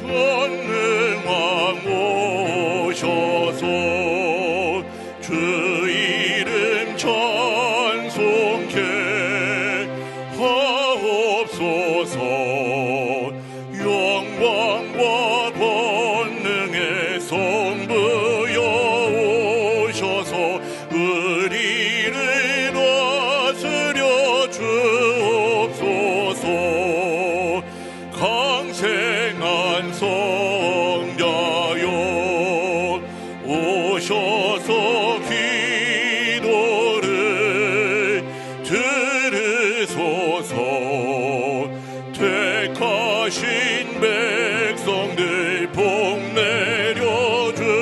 전능왕 오셔서 주 이름 찬송케 하옵소서. 영광과 권능의 성부여 오셔서 의리를 다스려 주옵소서. 강생한 성자여 오셔서 기도를 들으소서. 택하신 백성들 복 내려주시고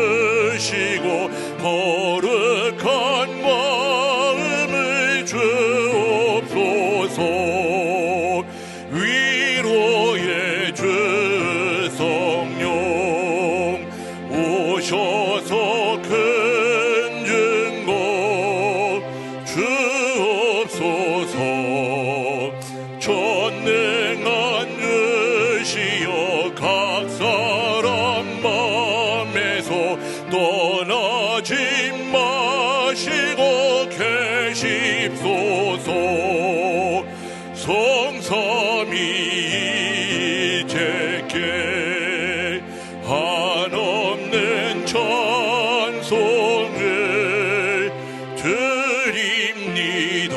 거룩한 마음을 주옵소서. 위로의 주 성령 오셔서 큰 증거 주옵소서. 전능한 주시여 각 사람 맘에서 떠나지 마시고 계십소서. 성삼위이제께 한없는 찬송을 드립니다.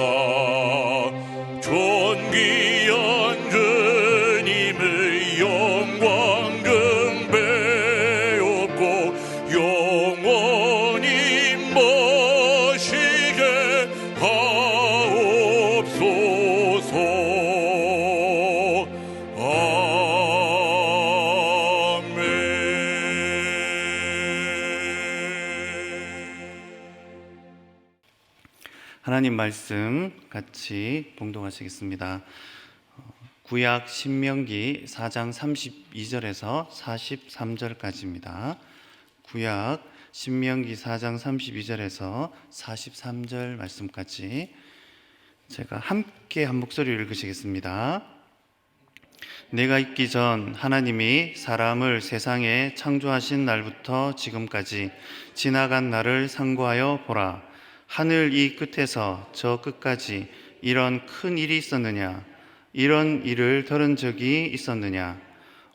존귀한 주님의 영광 경배롭고 영원히 모시게 하옵소서. 아멘. 하나님 말씀 같이 봉독하시겠습니다. 구약 신명기 4장 32절에서 43절까지입니다. 구약 신명기 4장 32절에서 43절 말씀까지 제가 함께 한 목소리를 읽으시겠습니다. 내가 있기 전 하나님이 사람을 세상에 창조하신 날부터 지금까지 지나간 날을 상고하여 보라. 하늘 이 끝에서 저 끝까지 이런 큰 일이 있었느냐? 이런 일을 들은 적이 있었느냐?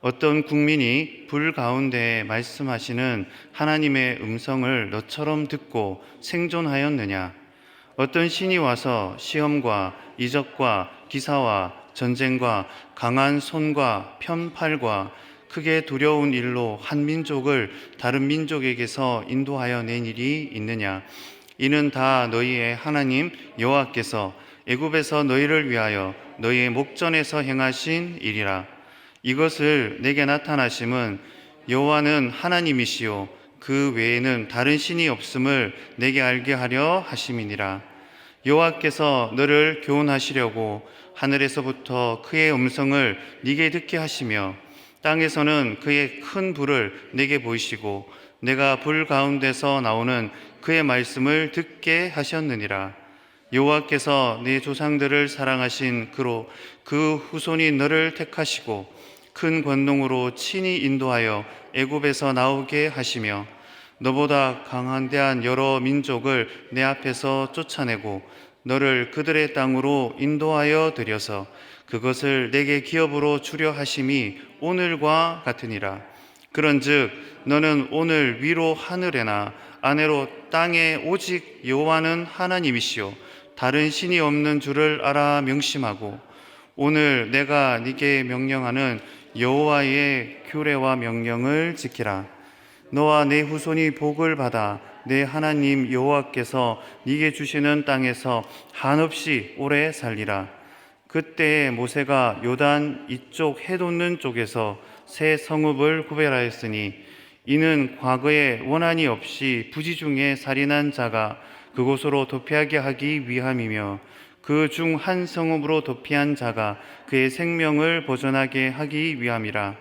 어떤 국민이 불 가운데 말씀하시는 하나님의 음성을 너처럼 듣고 생존하였느냐? 어떤 신이 와서 시험과 이적과 기사와 전쟁과 강한 손과 편팔과 크게 두려운 일로 한 민족을 다른 민족에게서 인도하여 낸 일이 있느냐? 이는 다 너희의 하나님 여호와께서 애굽에서 너희를 위하여 너희의 목전에서 행하신 일이라. 이것을 내게 나타나심은 여호와는 하나님이시요 그 외에는 다른 신이 없음을 내게 알게 하려 하심이니라. 여호와께서 너를 교훈하시려고 하늘에서부터 그의 음성을 네게 듣게 하시며 땅에서는 그의 큰 불을 내게 보이시고 내가 불 가운데서 나오는 그의 말씀을 듣게 하셨느니라. 여호와께서 네 조상들을 사랑하신 그로 그 후손이 너를 택하시고 큰 권능으로 친히 인도하여 애굽에서 나오게 하시며 너보다 강한대한 여러 민족을 내 앞에서 쫓아내고 너를 그들의 땅으로 인도하여 들여서 그것을 내게 기업으로 주려 하심이 오늘과 같으니라. 그런즉 너는 오늘 위로 하늘에나 아래로 땅에 오직 여호와는 하나님이시요 다른 신이 없는 줄을 알아 명심하고 오늘 내가 네게 명령하는 여호와의 규례와 명령을 지키라. 너와 내 후손이 복을 받아 내 하나님 여호와께서 네게 주시는 땅에서 한없이 오래 살리라. 그때 모세가 요단 이쪽 해돋는 쪽에서 새 성읍을 구별하였으니 이는 과거에 원한이 없이 부지 중에 살인한 자가 그곳으로 도피하게 하기 위함이며 그 중 한 성읍으로 도피한 자가 그의 생명을 보존하게 하기 위함이라.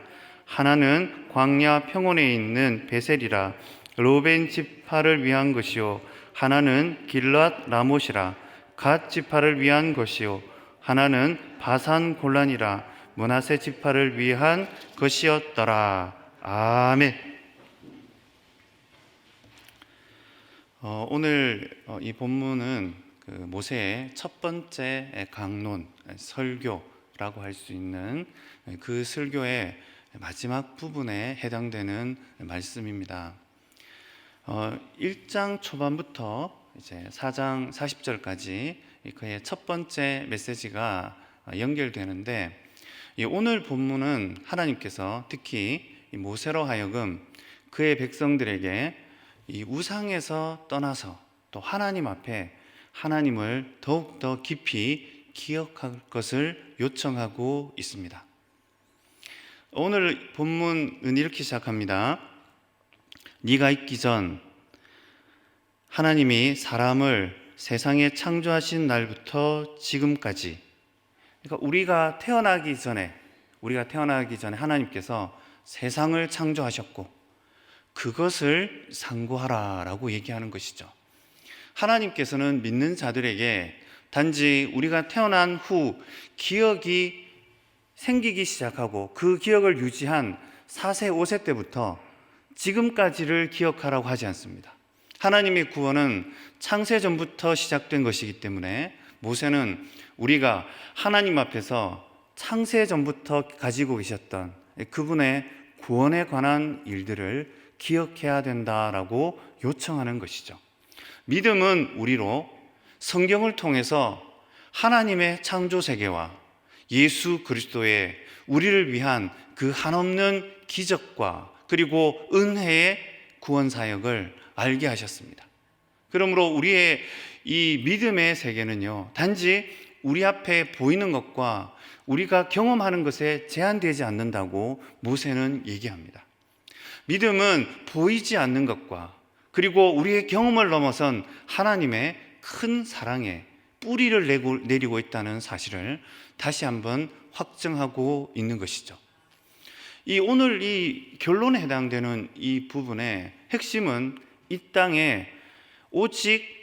하나는 광야 평원에 있는 베셀이라 로벤 지파를 위한 것이요 하나는 길랏 라못이라 갓 지파를 위한 것이요 하나는 바산 골란이라 므낫세 지파를 위한 것이었더라. 아멘. 오늘 이 본문은 그 모세의 첫 번째 강론, 설교라고 할 수 있는 그 설교의 마지막 부분에 해당되는 말씀입니다. 1장 초반부터 이제 4장 40절까지 그의 첫 번째 메시지가 연결되는데, 오늘 본문은 하나님께서 특히 모세로 하여금 그의 백성들에게 이 우상에서 떠나서 또 하나님 앞에 하나님을 더욱더 깊이 기억할 것을 요청하고 있습니다. 오늘 본문은 이렇게 시작합니다. 네가 있기 전 하나님이 사람을 세상에 창조하신 날부터 지금까지, 그러니까 우리가 태어나기 전에 하나님께서 세상을 창조하셨고 그것을 상고하라라고 얘기하는 것이죠. 하나님께서는 믿는 자들에게 단지 우리가 태어난 후 기억이 생기기 시작하고 그 기억을 유지한 4세, 5세 때부터 지금까지를 기억하라고 하지 않습니다. 하나님의 구원은 창세 전부터 시작된 것이기 때문에 모세는 우리가 하나님 앞에서 창세 전부터 가지고 계셨던 그분의 구원에 관한 일들을 기억해야 된다라고 요청하는 것이죠. 믿음은 우리로 성경을 통해서 하나님의 창조 세계와 예수 그리스도의 우리를 위한 그 한없는 기적과 그리고 은혜의 구원 사역을 알게 하셨습니다. 그러므로 우리의 이 믿음의 세계는요, 단지 우리 앞에 보이는 것과 우리가 경험하는 것에 제한되지 않는다고 모세는 얘기합니다. 믿음은 보이지 않는 것과 그리고 우리의 경험을 넘어선 하나님의 큰 사랑에 뿌리를 내리고 있다는 사실을 다시 한번 확증하고 있는 것이죠. 오늘 이 결론에 해당되는 이 부분의 핵심은 이 땅에 오직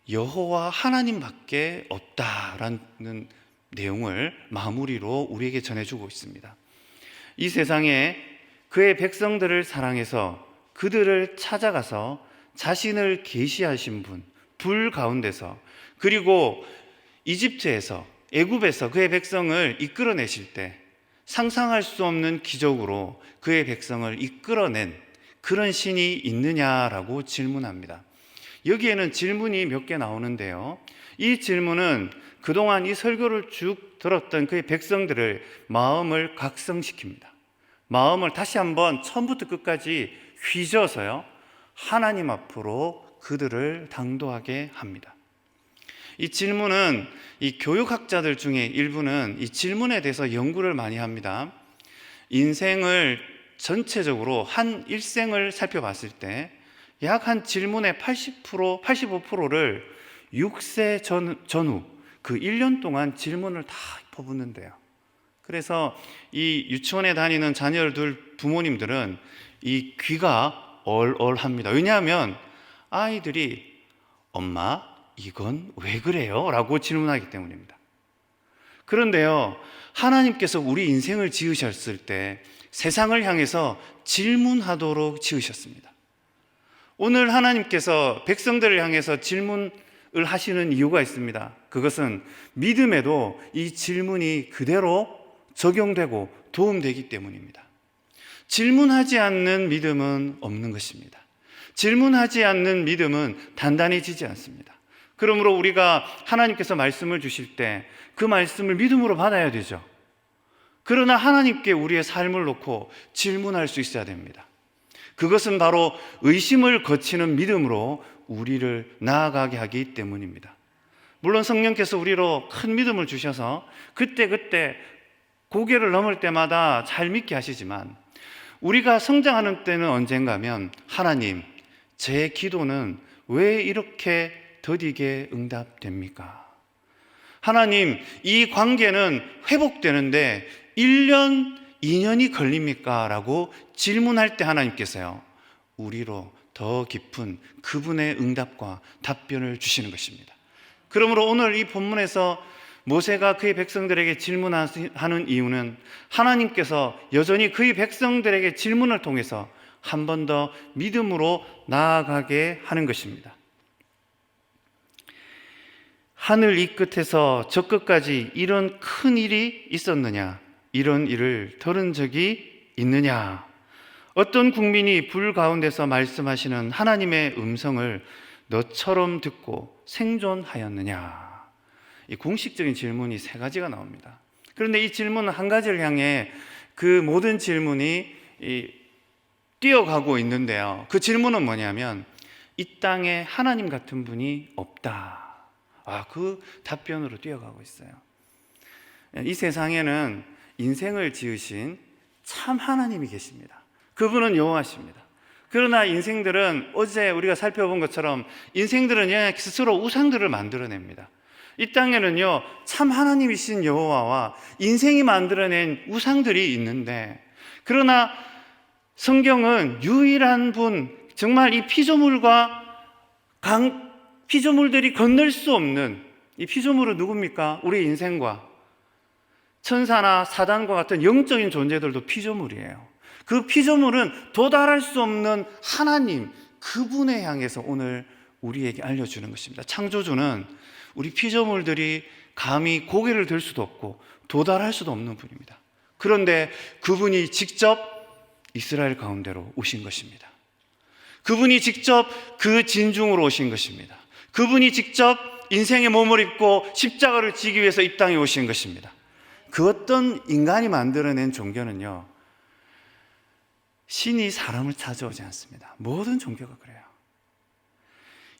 여호와 하나님밖에 없다라는 내용을 마무리로 우리에게 전해주고 있습니다. 이 세상에 그의 백성들을 사랑해서 그들을 찾아가서 자신을 계시하신 분, 불 가운데서, 그리고 이집트에서, 애굽에서 그의 백성을 이끌어내실 때 상상할 수 없는 기적으로 그의 백성을 이끌어낸 그런 신이 있느냐라고 질문합니다. 여기에는 질문이 몇 개 나오는데요, 이 질문은 그동안 이 설교를 쭉 들었던 그의 백성들을 마음을 각성시킵니다. 마음을 다시 한번 처음부터 끝까지 휘저어서요, 하나님 앞으로 그들을 당도하게 합니다. 이 질문은 이 교육학자들 중에 일부는 이 질문에 대해서 연구를 많이 합니다. 인생을 전체적으로 한 일생을 살펴봤을 때 약 한 질문의 80%, 85%를 6세 전후 그 1년 동안 질문을 다 퍼붓는데요. 그래서 이 유치원에 다니는 자녀들 부모님들은 이 귀가 얼얼합니다. 왜냐하면 아이들이 엄마 이건 왜 그래요? 라고 질문하기 때문입니다. 그런데요, 하나님께서 우리 인생을 지으셨을 때 세상을 향해서 질문하도록 지으셨습니다. 오늘 하나님께서 백성들을 향해서 질문을 하시는 이유가 있습니다. 그것은 믿음에도 이 질문이 그대로 적용되고 도움되기 때문입니다. 질문하지 않는 믿음은 없는 것입니다. 질문하지 않는 믿음은 단단해지지 않습니다. 그러므로 우리가 하나님께서 말씀을 주실 때 그 말씀을 믿음으로 받아야 되죠. 그러나 하나님께 우리의 삶을 놓고 질문할 수 있어야 됩니다. 그것은 바로 의심을 거치는 믿음으로 우리를 나아가게 하기 때문입니다. 물론 성령께서 우리로 큰 믿음을 주셔서 그때 고개를 넘을 때마다 잘 믿게 하시지만, 우리가 성장하는 때는 언젠가면 하나님, 제 기도는 왜 이렇게 더디게 응답됩니까? 하나님, 이 관계는 회복되는데 1년, 2년이 걸립니까? 라고 질문할 때 하나님께서요, 우리로 더 깊은 그분의 응답과 답변을 주시는 것입니다. 그러므로 오늘 이 본문에서 모세가 그의 백성들에게 질문하는 이유는 하나님께서 여전히 그의 백성들에게 질문을 통해서 한 번 더 믿음으로 나아가게 하는 것입니다. 하늘 이 끝에서 저 끝까지 이런 큰 일이 있었느냐? 이런 일을 들은 적이 있느냐? 어떤 국민이 불 가운데서 말씀하시는 하나님의 음성을 너처럼 듣고 생존하였느냐? 이 공식적인 질문이 세 가지가 나옵니다. 그런데 이 질문 한 가지를 향해 그 모든 질문이 뛰어가고 있는데요. 그 질문은 뭐냐면 이 땅에 하나님 같은 분이 없다. 그 답변으로 뛰어가고 있어요. 이 세상에는 인생을 지으신 참 하나님이 계십니다. 그분은 여호와십니다. 그러나 인생들은 어제 우리가 살펴본 것처럼 인생들은 그냥 스스로 우상들을 만들어냅니다. 이 땅에는요, 참 하나님이신 여호와와 인생이 만들어낸 우상들이 있는데, 그러나 성경은 유일한 분, 정말 이 피조물들이 건널 수 없는 이 피조물은 누굽니까? 우리 인생과 천사나 사단과 같은 영적인 존재들도 피조물이에요. 그 피조물은 도달할 수 없는 하나님, 그분에 향해서 오늘 우리에게 알려주는 것입니다. 창조주는 우리 피조물들이 감히 고개를 들 수도 없고 도달할 수도 없는 분입니다. 그런데 그분이 직접 이스라엘 가운데로 오신 것입니다. 그분이 직접 그 진중으로 오신 것입니다. 그분이 직접 인생의 몸을 입고 십자가를 지기 위해서 이 땅에 오신 것입니다. 그 어떤 인간이 만들어낸 종교는요, 신이 사람을 찾아오지 않습니다. 모든 종교가 그래요.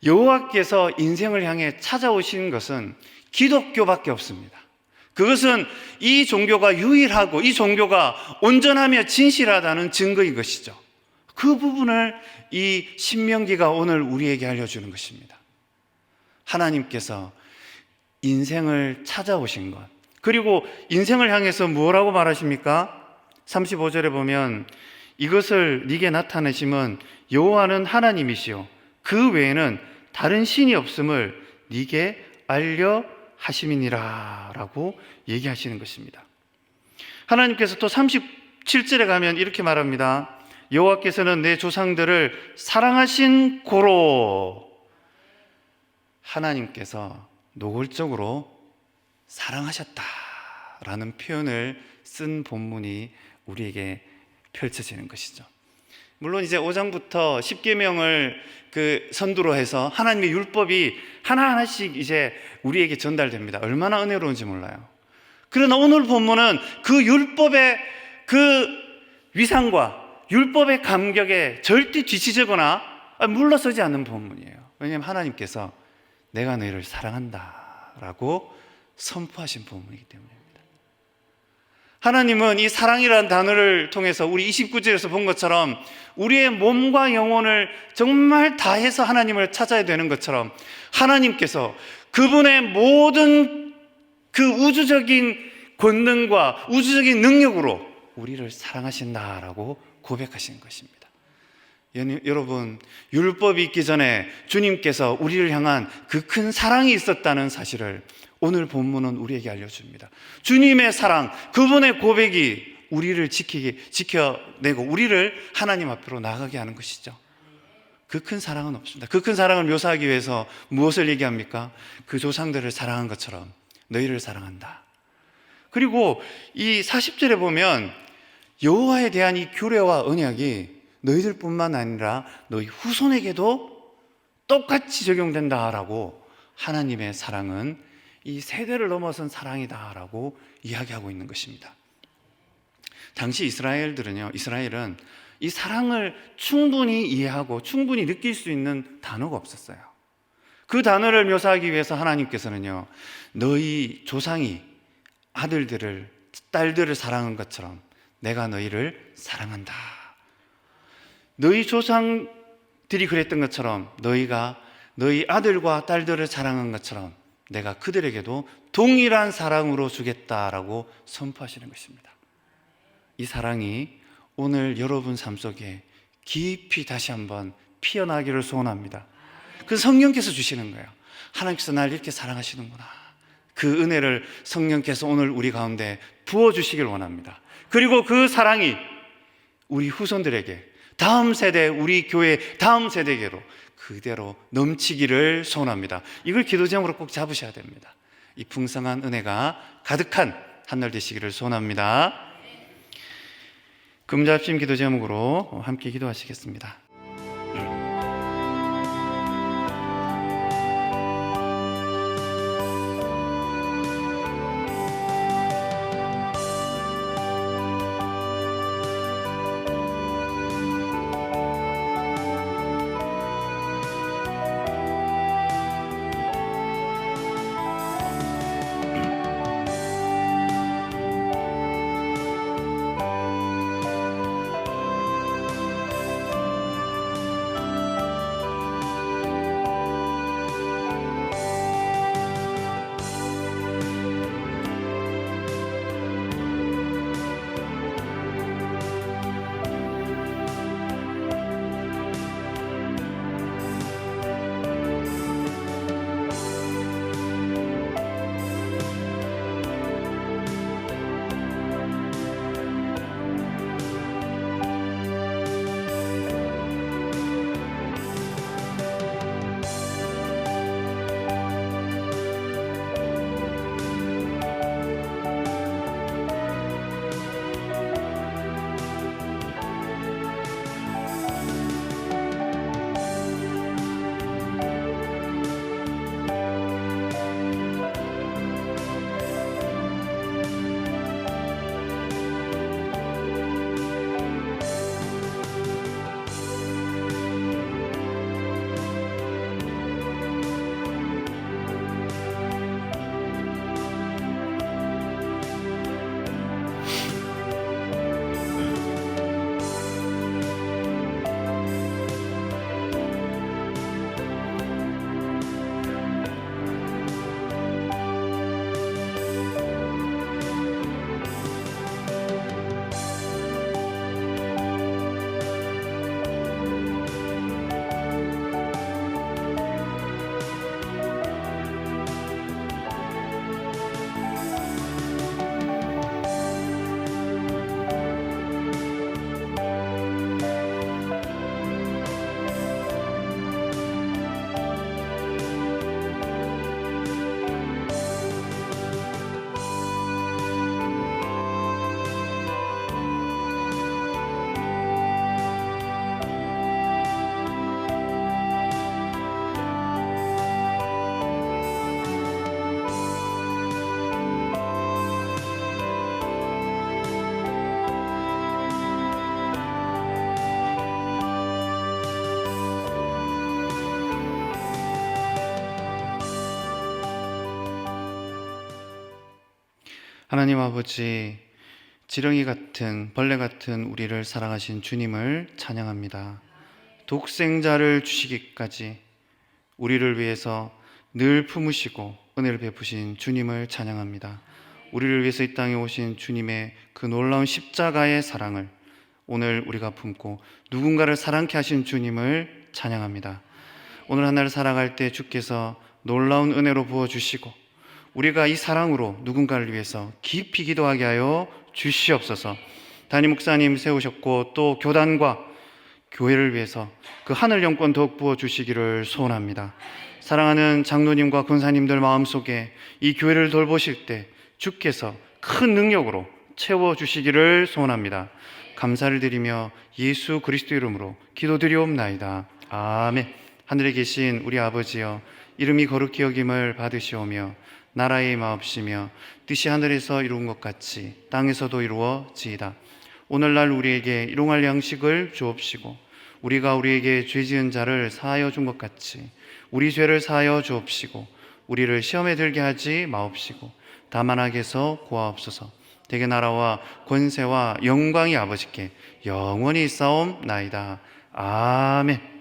여호와께서 인생을 향해 찾아오신 것은 기독교밖에 없습니다. 그것은 이 종교가 유일하고 이 종교가 온전하며 진실하다는 증거인 것이죠. 그 부분을 이 신명기가 오늘 우리에게 알려주는 것입니다. 하나님께서 인생을 찾아오신 것, 그리고 인생을 향해서 뭐라고 말하십니까? 35절에 보면 이것을 네게 나타내심은 여호와는 하나님이시요 그 외에는 다른 신이 없음을 네게 알려 하심이니라 라고 얘기하시는 것입니다. 하나님께서 또 37절에 가면 이렇게 말합니다. 여호와께서는 내 조상들을 사랑하신 고로, 하나님께서 노골적으로 사랑하셨다라는 표현을 쓴 본문이 우리에게 펼쳐지는 것이죠. 물론 이제 5장부터 10계명을 선두로 해서 하나님의 율법이 하나하나씩 이제 우리에게 전달됩니다. 얼마나 은혜로운지 몰라요. 그러나 오늘 본문은 그 율법의 그 위상과 율법의 감격에 절대 뒤처지거나 물러서지 않는 본문이에요. 왜냐하면 하나님께서 내가 너희를 사랑한다라고 선포하신 본문이기 때문입니다. 하나님은 이 사랑이라는 단어를 통해서 우리 29절에서 본 것처럼 우리의 몸과 영혼을 정말 다해서 하나님을 찾아야 되는 것처럼 하나님께서 그분의 모든 그 우주적인 권능과 우주적인 능력으로 우리를 사랑하신다라고 고백하신 것입니다. 여러분, 율법이 있기 전에 주님께서 우리를 향한 그 큰 사랑이 있었다는 사실을 오늘 본문은 우리에게 알려줍니다. 주님의 사랑, 그분의 고백이 우리를 지켜내고 우리를 하나님 앞으로 나가게 하는 것이죠. 그 큰 사랑은 없습니다. 그 큰 사랑을 묘사하기 위해서 무엇을 얘기합니까? 그 조상들을 사랑한 것처럼 너희를 사랑한다. 그리고 이 40절에 보면 여호와에 대한 이 규례와 언약이 너희들뿐만 아니라 너희 후손에게도 똑같이 적용된다라고 하나님의 사랑은 이 세대를 넘어선 사랑이다라고 이야기하고 있는 것입니다. 당시 이스라엘은 이 사랑을 충분히 이해하고 충분히 느낄 수 있는 단어가 없었어요. 그 단어를 묘사하기 위해서 하나님께서는요, 너희 조상이 아들들을, 딸들을 사랑한 것처럼 내가 너희를 사랑한다. 너희 조상들이 그랬던 것처럼 너희가 너희 아들과 딸들을 사랑한 것처럼 내가 그들에게도 동일한 사랑으로 주겠다라고 선포하시는 것입니다. 이 사랑이 오늘 여러분 삶 속에 깊이 다시 한번 피어나기를 소원합니다. 그 성령께서 주시는 거예요. 하나님께서 날 이렇게 사랑하시는구나. 그 은혜를 성령께서 오늘 우리 가운데 부어주시길 원합니다. 그리고 그 사랑이 우리 후손들에게, 다음 세대, 우리 교회 다음 세대에게로 그대로 넘치기를 소원합니다. 이걸 기도 제목으로 꼭 잡으셔야 됩니다. 이 풍성한 은혜가 가득한 한 날 되시기를 소원합니다. 금잡심 기도 제목으로 함께 기도하시겠습니다. 하나님 아버지, 지렁이 같은, 벌레 같은 우리를 사랑하신 주님을 찬양합니다. 독생자를 주시기까지 우리를 위해서 늘 품으시고 은혜를 베푸신 주님을 찬양합니다. 우리를 위해서 이 땅에 오신 주님의 그 놀라운 십자가의 사랑을 오늘 우리가 품고 누군가를 사랑케 하신 주님을 찬양합니다. 오늘 하나를 살아갈 때 주께서 놀라운 은혜로 부어주시고 우리가 이 사랑으로 누군가를 위해서 깊이 기도하게 하여 주시옵소서. 담임 목사님 세우셨고 또 교단과 교회를 위해서 그 하늘 영권 더욱 부어주시기를 소원합니다. 사랑하는 장로님과 권사님들 마음속에 이 교회를 돌보실 때 주께서 큰 능력으로 채워주시기를 소원합니다. 감사를 드리며 예수 그리스도 이름으로 기도드리옵나이다. 아멘. 하늘에 계신 우리 아버지여, 이름이 거룩히 여김을 받으시오며 나라의 임하옵시며 뜻이 하늘에서 이룬 것 같이 땅에서도 이루어지이다. 오늘날 우리에게 일용할 양식을 주옵시고 우리가 우리에게 죄 지은 자를 사하여 준 것 같이 우리 죄를 사하여 주옵시고 우리를 시험에 들게 하지 마옵시고 다만 악에서 구하옵소서. 대개 나라와 권세와 영광이 아버지께 영원히 있사옵나이다. 아멘.